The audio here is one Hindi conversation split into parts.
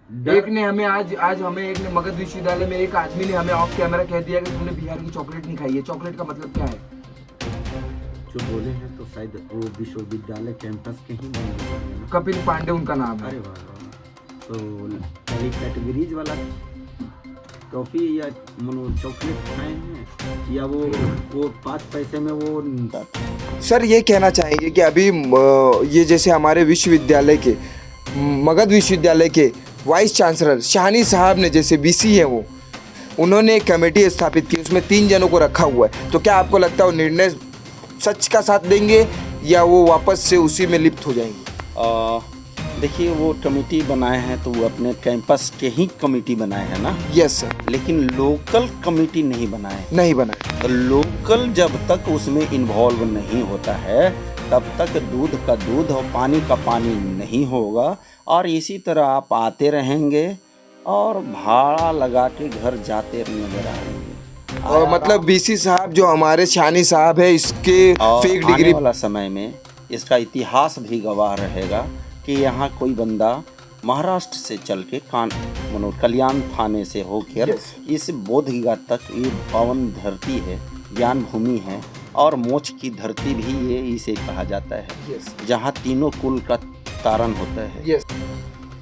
एक ने हमें आज आज हमें एक ने मगध विश्वविद्यालय में एक आदमी ने हमें ऑफ कैमरा कह दिया कि तुमने बिहार की चॉकलेट नहीं खाई है। चॉकलेट का मतलब क्या है? जो बोले हैं तो शायद वो विश्वविद्यालय कैंपस के ही होंगे। कपिल पांडे उनका नाम है। अरे वाह वाह। तो पहली कैटेगरीज वाला टॉफी या मनो चॉकलेट खाए हैं या वो 5 पैसे में वो। सर ये कहना चाहेंगे कि अभी ये जैसे हमारे विश्वविद्यालय के मगध विश्वविद्यालय के वाइस चांसलर शाहनी साहब ने जैसे बीसी है वो उन्होंने एक कमेटी स्थापित की, उसमें 3 जनों को रखा हुआ है। तो क्या आपको लगता है वो निर्णय सच का साथ देंगे या वो वापस से उसी में लिप्त हो जाएंगे? देखिए वो कमेटी बनाए हैं तो वो अपने कैंपस के ही कमेटी बनाए हैं ना। Yes sir. लेकिन लोकल कमेटी नहीं बनाए। तो लोकल जब तक उसमें इन्वॉल्व नहीं होता है तब तक दूध का दूध और पानी का पानी नहीं होगा। और इसी तरह आप आते रहेंगे और भाड़ा लगा के घर जाते नजर आएंगे। और मतलब बीसी साहब जो हमारे शानी साहब है इसके फेक डिग्री आने वाला समय में इसका इतिहास भी गवाह रहेगा कि यहाँ कोई बंदा महाराष्ट्र से चल के कल्याण थाने से होकर इस बोधगया तक ये पावन धरती है, ज्ञान भूमि है और मोक्ष की धरती भी ये इसे कहा जाता है, जहाँ तीनों कुल का तारण होता है।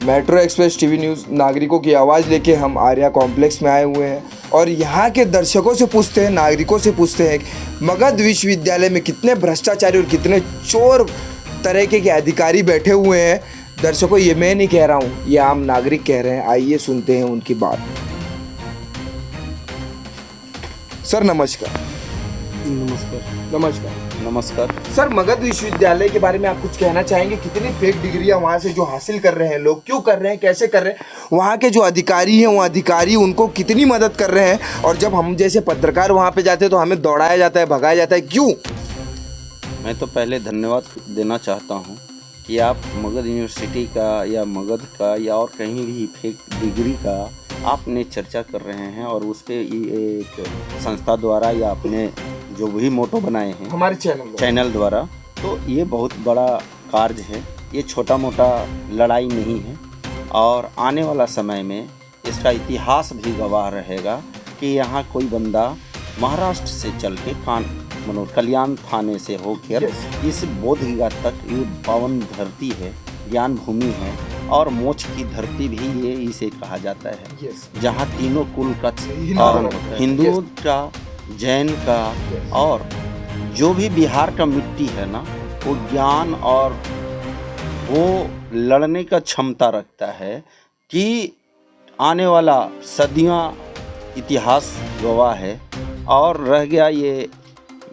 मेट्रो एक्सप्रेस टीवी न्यूज़ नागरिकों की आवाज़ लेके हम आर्या कॉम्प्लेक्स में आए हुए हैं और यहाँ के दर्शकों से पूछते हैं, नागरिकों से पूछते हैं मगध विश्वविद्यालय में कितने भ्रष्टाचारी और कितने चोर तरीके के अधिकारी बैठे हुए हैं। दर्शकों ये मैं नहीं कह रहा हूँ, ये आम नागरिक कह रहे हैं। आइए सुनते हैं उनकी बात। सर नमस्कार। नमस्कार। सर मगध विश्वविद्यालय के बारे में आप कुछ कहना चाहेंगे? कितनी फेक डिग्रियां वहाँ से जो हासिल कर रहे हैं लोग, क्यों कर रहे हैं, कैसे कर रहे हैं? वहाँ के जो अधिकारी हैं वो अधिकारी उनको कितनी मदद कर रहे हैं? और जब हम जैसे पत्रकार वहाँ पे जाते हैं तो हमें दौड़ाया जाता है, भगाया जाता है, क्यों? मैं तो पहले धन्यवाद देना चाहता हूँ कि आप मगध यूनिवर्सिटी का या मगध का या और कहीं भी फेक डिग्री का आपने चर्चा कर रहे हैं और उस पर एक संस्था द्वारा या अपने जो भी मोटो बनाए हैं हमारे चैनल द्वारा, तो ये बहुत बड़ा कार्य है। ये छोटा मोटा लड़ाई नहीं है और आने वाला समय में इसका इतिहास भी गवाह रहेगा कि यहाँ कोई बंदा महाराष्ट्र से चल के कल्याण थाने से होकर इस बोधगया तक ये पावन धरती है, ज्ञान भूमि है और मोक्ष की धरती भी ये इसे कहा जाता है, जहाँ तीनों कुल का हिंदुओं का, जैन का और जो भी बिहार का मिट्टी है ना, वो ज्ञान और वो लड़ने का क्षमता रखता है कि आने वाला सदियां इतिहास गवाह है। और रह गया ये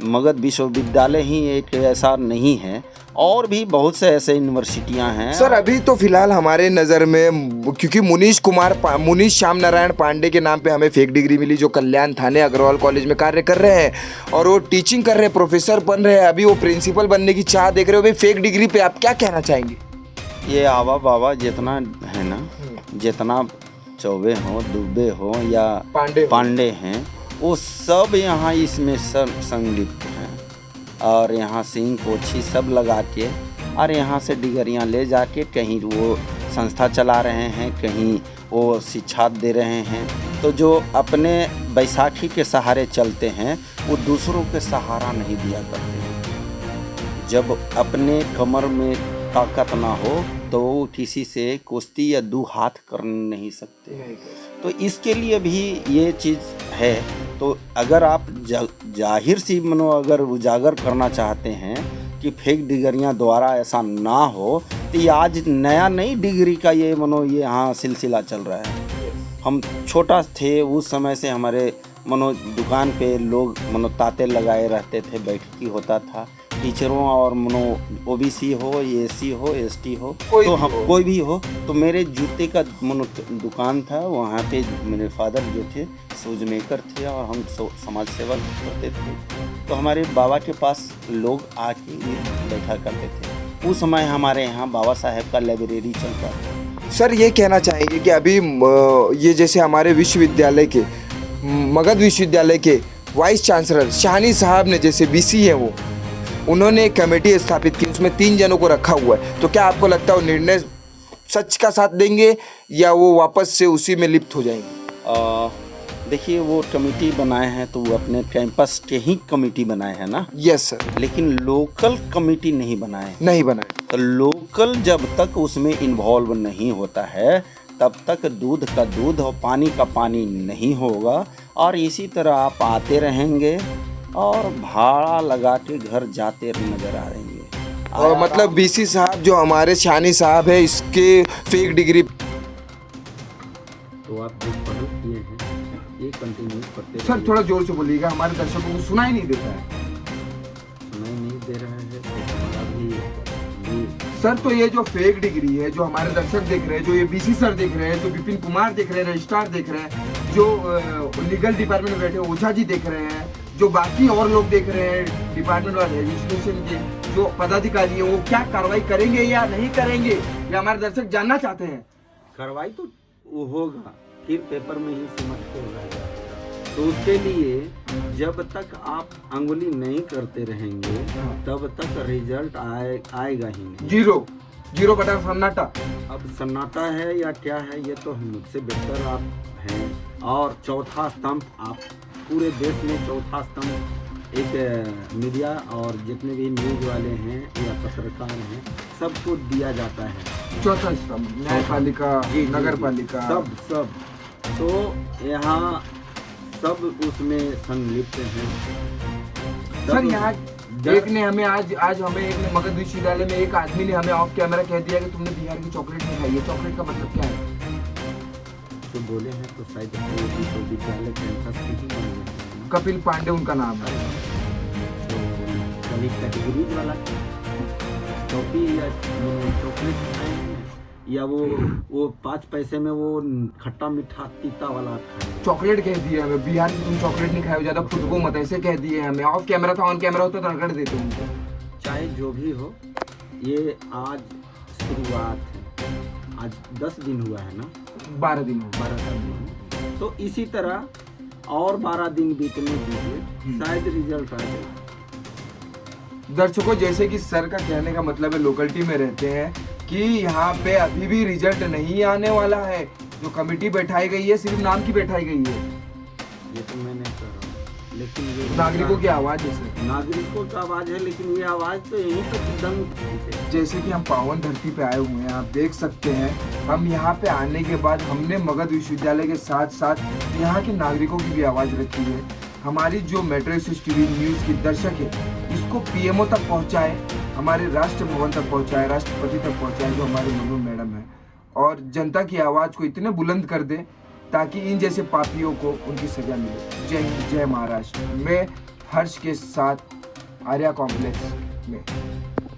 मगध विश्वविद्यालय ही एक ऐसा नहीं है, और भी बहुत से ऐसे यूनिवर्सिटियां हैं। सर अभी तो फिलहाल हमारे नज़र में क्योंकि मुनीश श्याम नारायण पांडे के नाम पे हमें फेक डिग्री मिली, जो कल्याण थाने अग्रवाल कॉलेज में कार्य कर रहे हैं और वो टीचिंग कर रहे हैं, प्रोफेसर बन रहे हैं, अभी वो प्रिंसिपल बनने की चाह देख रहे हो। भाई फेक डिग्री पे आप क्या कहना चाहेंगे? ये आवा बाबा जितना है ना, जितना चौबे हो, दुबे हो या पांडे हैं, वो सब यहाँ इसमें संलिप्त हैं और यहाँ सिंह पोछी सब लगा के और यहाँ से डिग्रियाँ ले जाके कहीं वो संस्था चला रहे हैं, कहीं वो शिक्षा दे रहे हैं। तो जो अपने बैसाखी के सहारे चलते हैं वो दूसरों के सहारा नहीं दिया करते हैं। जब अपने कमर में ताकत ना हो तो वो किसी से कुश्ती या 2 हाथ कर नहीं सकते। तो इसके लिए भी ये चीज़ है। तो अगर आप जाहिर सी अगर उजागर करना चाहते हैं कि फेक डिग्रियां द्वारा ऐसा ना हो, तो ये आज नया नई डिग्री का ये यहाँ सिलसिला चल रहा है। हम छोटा थे उस समय से हमारे दुकान पे लोग ताते लगाए रहते थे, बैठकी होता था, टीचरों और ओबीसी हो, एससी हो, एसटी हो, तो हम कोई भी हो। तो मेरे जूते का दुकान था, वहाँ पे मेरे फादर जो थे शूज मेकर थे और हम समाज सेवा करते थे। तो हमारे बाबा के पास लोग आके बैठा करते थे। उस समय हमारे यहाँ बाबा साहेब का लाइब्रेरी चलता था। सर ये कहना चाहेंगे कि अभी ये जैसे हमारे विश्वविद्यालय के मगध विश्वविद्यालय के वाइस चांसलर शाहनी साहब ने जैसे बीसी है वो उन्होंने एक कमेटी स्थापित की, उसमें 3 जनों को रखा हुआ है। तो क्या आपको लगता है वो निर्णय सच का साथ देंगे या वो वापस से उसी में लिप्त हो जाएंगे? देखिए, वो कमेटी बनाए हैं तो वो अपने कैंपस के ही कमेटी बनाए हैं ना। Yes sir. लेकिन लोकल कमेटी नहीं बनाए। नहीं बनाए। तो लोकल जब तक उसमें इन्वॉल्व नहीं होता है तब तक दूध का दूध और पानी का पानी नहीं होगा। और इसी तरह आप आते रहेंगे और भाड़ा लगा के घर जाते नजर आ रहेंगे। और मतलब बीसी साहब जो हमारे शानी साहब है, इसके फेक डिग्री तो आप जो पढ़ल किए हैं ये कंटिन्यू करते सर, थोड़ा जोर से बोलिएगा, हमारे दर्शकों को सुनाई नहीं देता है। सुनाई नहीं दे रहा है तो हमारा भी ये सर, तो ये जो फेक डिग्री है, जो हमारे दर्शक देख रहे हैं, जो ये बीसी सर देख रहे हैं, जो विपिन कुमार देख रहे हैं, रजिस्ट्रार देख रहे हैं, जो लीगल डिपार्टमेंट में बैठे ओझा जी देख रहे हैं, जो बाकी और लोग देख रहे हैं डिपार्टमेंट वाले रजिस्ट्रेशन के जो पदाधिकारी है, वो क्या कार्रवाई करेंगे या नहीं करेंगे, ये हमारे दर्शक जानना चाहते हैं। कार्रवाई तो वो होगा, फिर पेपर में ही समझ के हो जाएगा। तो उसके लिए जब तक आप अंगुली नहीं करते रहेंगे तब तक रिजल्ट आएगा ही नहीं। जीरो बटा सन्नाटा। अब सन्नाटा है या क्या है ये तो मुझसे बेहतर आप हैं। और चौथा स्तंभ, आप पूरे देश में चौथा स्तंभ एक मीडिया और जितने भी न्यूज वाले हैं या पत्रकार हैं सबको दिया जाता है। चौथा स्तंभ न्यायपालिका, नगर पालिका, सब तो यहाँ सब उसमें संलिप्त हैं। सर, यहाँ एक ने हमें आज हमें एक ने मगध विश्वविद्यालय में एक आदमी ने हमें ऑफ कैमरा कह दिया कि तुमने बिहार की चॉकलेट नहीं खाई है। चॉकलेट का मतलब क्या है? जो बोले हैं तो शायद विश्वविद्यालय कैंपस की ही बने हैं। कपिल पांडे उनका नाम है। तो कभी कैटेगरीज वाला टॉफी या चॉकलेट खाए हैं या वो 5 पैसे में वो खट्टा मीठा तीता वाला खाए। चॉकलेट कह दिए हमें, बिहार की तुम चॉकलेट नहीं खाए हो, ज्यादा खुद को मत, ऐसे कह दिए हमें। ऑफ कैमरा था, ऑन कैमरा होता तो रगड़ देते उनको। चाहे जो भी हो, ये आज शुरुआत है। आज 10 दिन हुआ है ना, 12 दिन हो। 12 दिन। तो इसी तरह और 12 दिन बीतने दीजिए, शायद रिजल्ट आ जाए। दर्शकों, जैसे कि सर का कहने का मतलब है, लोकलिटी में रहते हैं कि यहाँ पे अभी भी रिजल्ट नहीं आने वाला है। जो कमेटी बैठाई गई है सिर्फ नाम की बैठाई गई है। ये तो मैं नहीं कर रहा हूँ, लेकिन ये नागरिकों की आवाज है सर। नागरिकों की आवाज है, लेकिन ये आवाज तो यहीं तक दंग है। जैसे कि हम पावन धरती पे आए हुए हैं, आप देख सकते हैं। हम यहाँ पे आने के बाद हमने मगध विश्वविद्यालय के साथ साथ यहाँ के नागरिकों की भी आवाज रखी है। हमारी जो मेट्रो टीवी न्यूज़ की दर्शक है, इसको पीएमओ तक पहुँचाए, हमारे राष्ट्र भवन तक पहुँचाए, राष्ट्रपति तक पहुँचाए, जो हमारे मनु मैडम है, और जनता की आवाज़ को इतने बुलंद कर दे ताकि इन जैसे पापियों को उनकी सजा मिले। जय हिंद, जय महाराष्ट्र। मैं हर्ष के साथ आर्या कॉम्प्लेक्स में।